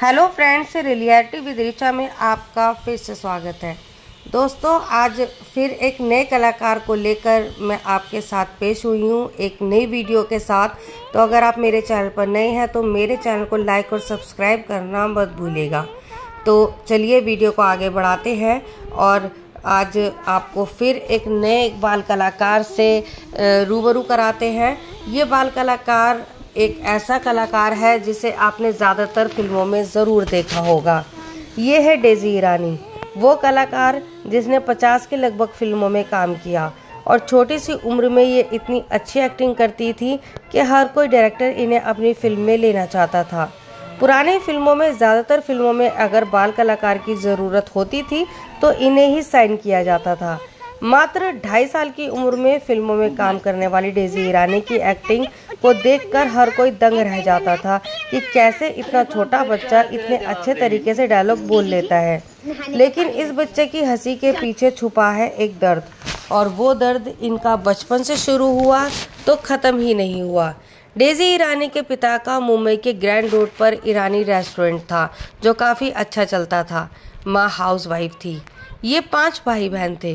Hello friends, reality with Richa में आपका फिर से स्वागत है। दोस्तों, आज फिर एक नए कलाकार को लेकर मैं आपके साथ पेश हुई हूँ एक नई वीडियो के साथ। तो अगर आप मेरे चैनल पर नए हैं तो मेरे चैनल को लाइक और सब्सक्राइब करना मत भूलिएगा। तो चलिए वीडियो को आगे बढ़ाते हैं और आज आपको फिर एक नए बाल कलाकार से रूबरू कराते हैं। ये बाल कलाकार एक ऐसा कलाकार है जिसे आपने ज़्यादातर फिल्मों में ज़रूर देखा होगा। ये है डेज़ी ईरानी, वो कलाकार जिसने 50 के लगभग फिल्मों में काम किया और छोटी सी उम्र में ये इतनी अच्छी एक्टिंग करती थी कि हर कोई डायरेक्टर इन्हें अपनी फिल्म में लेना चाहता था। पुरानी फिल्मों में ज़्यादातर फिल्मों में अगर बाल कलाकार की ज़रूरत होती थी तो इन्हें ही साइन किया जाता था। मात्र 2.5 साल की उम्र में फिल्मों में काम करने वाली डेज़ी ईरानी की एक्टिंग को देखकर हर कोई दंग रह जाता था कि कैसे इतना छोटा बच्चा इतने अच्छे तरीके से डायलॉग बोल लेता है। लेकिन इस बच्चे की हंसी के पीछे छुपा है एक दर्द, और वो दर्द इनका बचपन से शुरू हुआ तो ख़त्म ही नहीं हुआ। डेज़ी ईरानी के पिता का मुंबई के ग्रैंड रोड पर ईरानी रेस्टोरेंट था जो काफ़ी अच्छा चलता था। माँ हाउसवाइफ थी। ये 5 भाई बहन थे।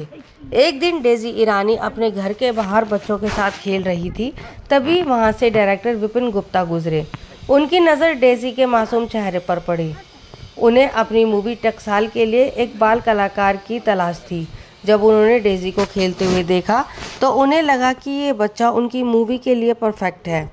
एक दिन डेज़ी ईरानी अपने घर के बाहर बच्चों के साथ खेल रही थी, तभी वहां से डायरेक्टर विपिन गुप्ता गुजरे। उनकी नज़र डेज़ी के मासूम चेहरे पर पड़ी। उन्हें अपनी मूवी टकसाल के लिए एक बाल कलाकार की तलाश थी। जब उन्होंने डेज़ी को खेलते हुए देखा तो उन्हें लगा कि ये बच्चा उनकी मूवी के लिए परफेक्ट है।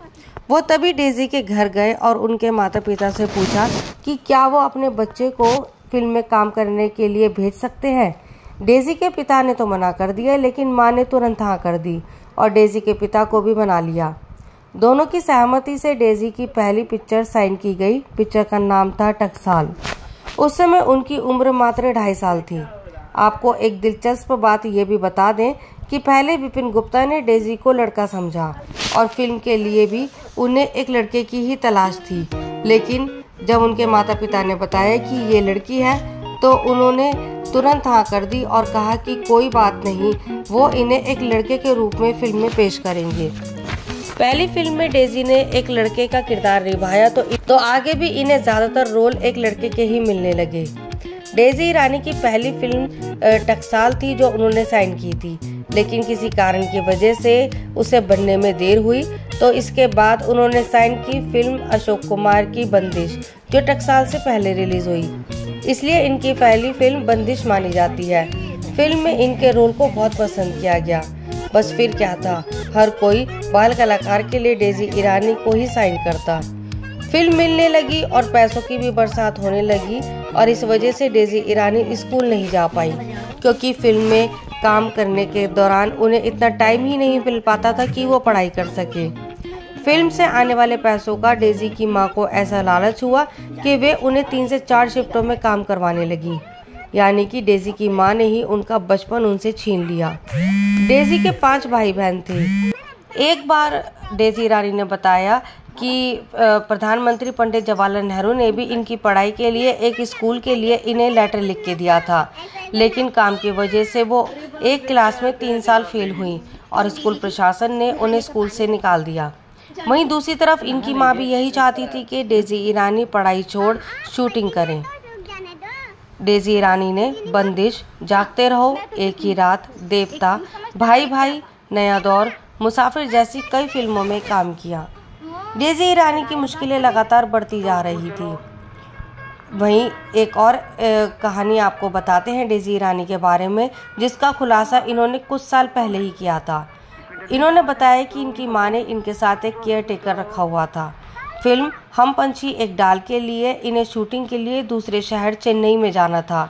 वो तभी डेज़ी के घर गए और उनके माता पिता से पूछा कि क्या वो अपने बच्चे को फिल्म में काम करने के लिए भेज सकते हैं। डेज़ी के पिता ने तो मना कर दिया, लेकिन माँ ने तुरंत हाँ कर दी और डेज़ी के पिता को भी मना लिया। दोनों की सहमति से डेज़ी की पहली पिक्चर साइन की गई। पिक्चर का नाम था टकसाल। उस समय उनकी उम्र मात्र 2.5 साल थी। आपको एक दिलचस्प बात ये भी बता दें कि पहले विपिन गुप्ता ने डेज़ी को लड़का समझा और फिल्म के लिए भी उन्हें एक लड़के की ही तलाश थी। लेकिन जब उनके माता पिता ने बताया कि ये लड़की है तो उन्होंने तुरंत हाँ कर दी और कहा कि कोई बात नहीं, वो इन्हें एक लड़के के रूप में फिल्म में पेश करेंगे। पहली फिल्म में डेज़ी ने एक लड़के का किरदार निभाया तो आगे भी इन्हें ज़्यादातर रोल एक लड़के के ही मिलने लगे। डेज़ी ईरानी की पहली फिल्म टकसाल थी जो उन्होंने साइन की थी, लेकिन किसी कारण की वजह से उसे बनने में देर हुई। तो इसके बाद उन्होंने साइन की फिल्म अशोक कुमार की बंदिश, जो टकसाल से पहले रिलीज हुई, इसलिए इनकी पहली फिल्म बंदिश मानी जाती है। फिल्म में इनके रोल को बहुत पसंद किया गया। बस फिर क्या था, हर कोई बाल कलाकार के लिए डेज़ी ईरानी को ही साइन करता। फिल्म मिलने लगी और पैसों की भी बरसात होने लगी और इस वजह से डेज़ी ईरानी स्कूल नहीं जा पाई, क्योंकि फिल्म में काम करने के दौरान उन्हें इतना टाइम ही नहीं मिल पाता था कि वो पढ़ाई कर सके। फिल्म से आने वाले पैसों का डेज़ी की मां को ऐसा लालच हुआ कि वे उन्हें 3 से 4 शिफ्टों में काम करवाने लगी। यानी कि डेज़ी की मां ने ही उनका बचपन उनसे छीन लिया। डेज़ी के 5 भाई बहन थे। एक बार डेज़ी ईरानी ने बताया कि प्रधानमंत्री पंडित जवाहरलाल नेहरू ने भी इनकी पढ़ाई के लिए एक स्कूल के लिए इन्हें लेटर लिख के दिया था, लेकिन काम की वजह से वो एक क्लास में 3 साल फेल हुई और स्कूल प्रशासन ने उन्हें स्कूल से निकाल दिया। वहीं दूसरी तरफ इनकी मां भी यही चाहती थी कि डेज़ी ईरानी पढ़ाई छोड़ शूटिंग करें। डेज़ी ईरानी ने बंदिश, जागते रहो, एक ही रात, देवता, भाई भाई, नया दौर, मुसाफिर जैसी कई फिल्मों में काम किया। डेज़ी ईरानी की मुश्किलें लगातार बढ़ती जा रही थी। वहीं एक और कहानी आपको बताते हैं डेज़ी ईरानी के बारे में, जिसका खुलासा इन्होंने कुछ साल पहले ही किया था। इन्होंने बताया कि इनकी मां ने इनके साथ एक केयर टेकर रखा हुआ था। फिल्म हम पंछी एक डाल के लिए इन्हें शूटिंग के लिए दूसरे शहर चेन्नई में जाना था।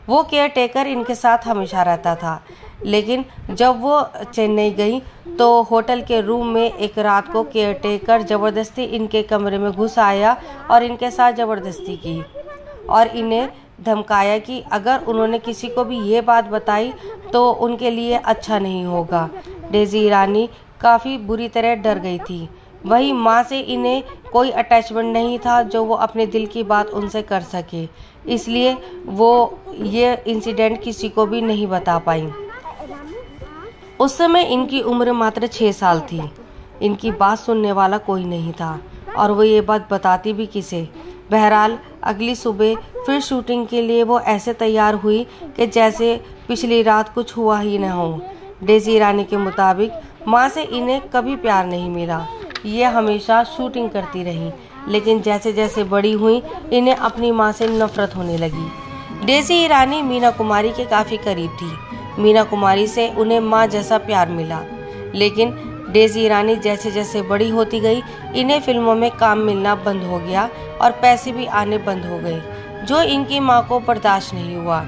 वो केयर टेकर इनके साथ हमेशा रहता था, लेकिन जब वो चेन्नई गई तो होटल के रूम में एक रात को केयर टेकर ज़बरदस्ती इनके कमरे में घुस आया और इनके साथ ज़बरदस्ती की और इन्हें धमकाया कि अगर उन्होंने किसी को भी ये बात बताई तो उनके लिए अच्छा नहीं होगा। डेज़ी ईरानी काफ़ी बुरी तरह डर गई थी। वही माँ से इन्हें कोई अटैचमेंट नहीं था जो वो अपने दिल की बात उनसे कर सके, इसलिए वो ये इंसिडेंट किसी को भी नहीं बता पाई। उस समय इनकी उम्र मात्र 6 साल थी। इनकी बात सुनने वाला कोई नहीं था और वो ये बात बताती भी किसे। बहरहाल अगली सुबह फिर शूटिंग के लिए वो ऐसे तैयार हुई कि जैसे पिछली रात कुछ हुआ ही न हो। डेज़ी ईरानी के मुताबिक माँ से इन्हें कभी प्यार नहीं मिला। ये हमेशा शूटिंग करती रही, लेकिन जैसे जैसे बड़ी हुई इन्हें अपनी माँ से नफरत होने लगी। डेज़ी ईरानी मीना कुमारी के काफ़ी करीब थी। मीना कुमारी से उन्हें माँ जैसा प्यार मिला, लेकिन डेज़ी ईरानी जैसे जैसे बड़ी होती गई इन्हें फिल्मों में काम मिलना बंद हो गया और पैसे भी आने बंद हो गए, जो इनकी माँ को बर्दाश्त नहीं हुआ।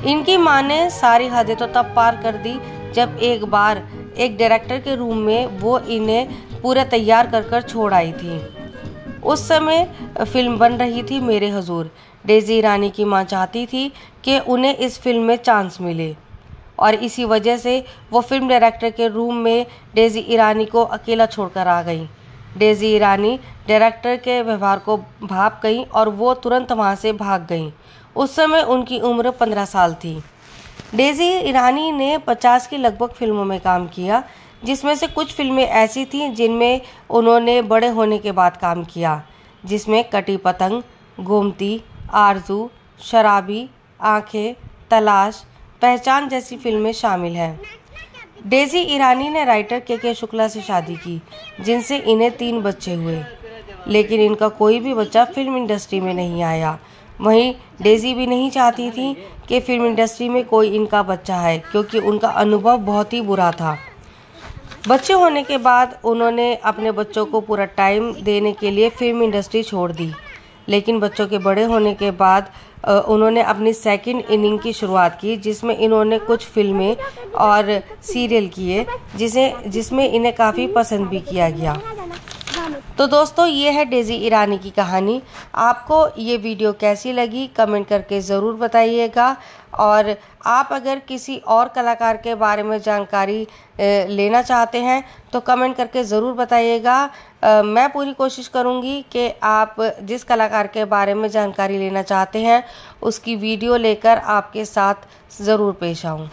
इनकी माँ ने सारी हदें तो तब पार कर दी जब एक बार एक डायरेक्टर के रूम में वो इन्हें पूरा तैयार कर छोड़ आई थी। उस समय फिल्म बन रही थी मेरे हुजूर। डेज़ी ईरानी की माँ चाहती थी कि उन्हें इस फिल्म में चांस मिले और इसी वजह से वो फिल्म डायरेक्टर के रूम में डेज़ी ईरानी को अकेला छोड़कर आ गई। डेज़ी ईरानी डायरेक्टर के व्यवहार को भाप गई और वो तुरंत वहाँ से भाग गई। उस समय उनकी उम्र 15 साल थी। डेज़ी ईरानी ने 50 की लगभग फिल्मों में काम किया, जिसमें से कुछ फिल्में ऐसी थीं जिनमें उन्होंने बड़े होने के बाद काम किया, जिसमें कटी पतंग, गोमती, आरज़ू, शराबी, आंखें, तलाश, पहचान जैसी फिल्में शामिल हैं। डेज़ी ईरानी ने राइटर के शुक्ला से शादी की, जिनसे इन्हें 3 बच्चे हुए, लेकिन इनका कोई भी बच्चा फिल्म इंडस्ट्री में नहीं आया। वहीं डेज़ी भी नहीं चाहती थी कि फिल्म इंडस्ट्री में कोई इनका बच्चा है, क्योंकि उनका अनुभव बहुत ही बुरा था। बच्चे होने के बाद उन्होंने अपने बच्चों को पूरा टाइम देने के लिए फिल्म इंडस्ट्री छोड़ दी, लेकिन बच्चों के बड़े होने के बाद उन्होंने अपनी सेकंड इनिंग की शुरुआत की, जिसमें इन्होंने कुछ फिल्में और सीरियल किए जिसमें इन्हें काफ़ी पसंद भी किया गया। तो दोस्तों, ये है डेज़ी ईरानी की कहानी। आपको ये वीडियो कैसी लगी कमेंट करके ज़रूर बताइएगा, और आप अगर किसी और कलाकार के बारे में जानकारी लेना चाहते हैं तो कमेंट करके ज़रूर बताइएगा। मैं पूरी कोशिश करूँगी कि आप जिस कलाकार के बारे में जानकारी लेना चाहते हैं उसकी वीडियो लेकर आपके साथ ज़रूर पेश आऊँ।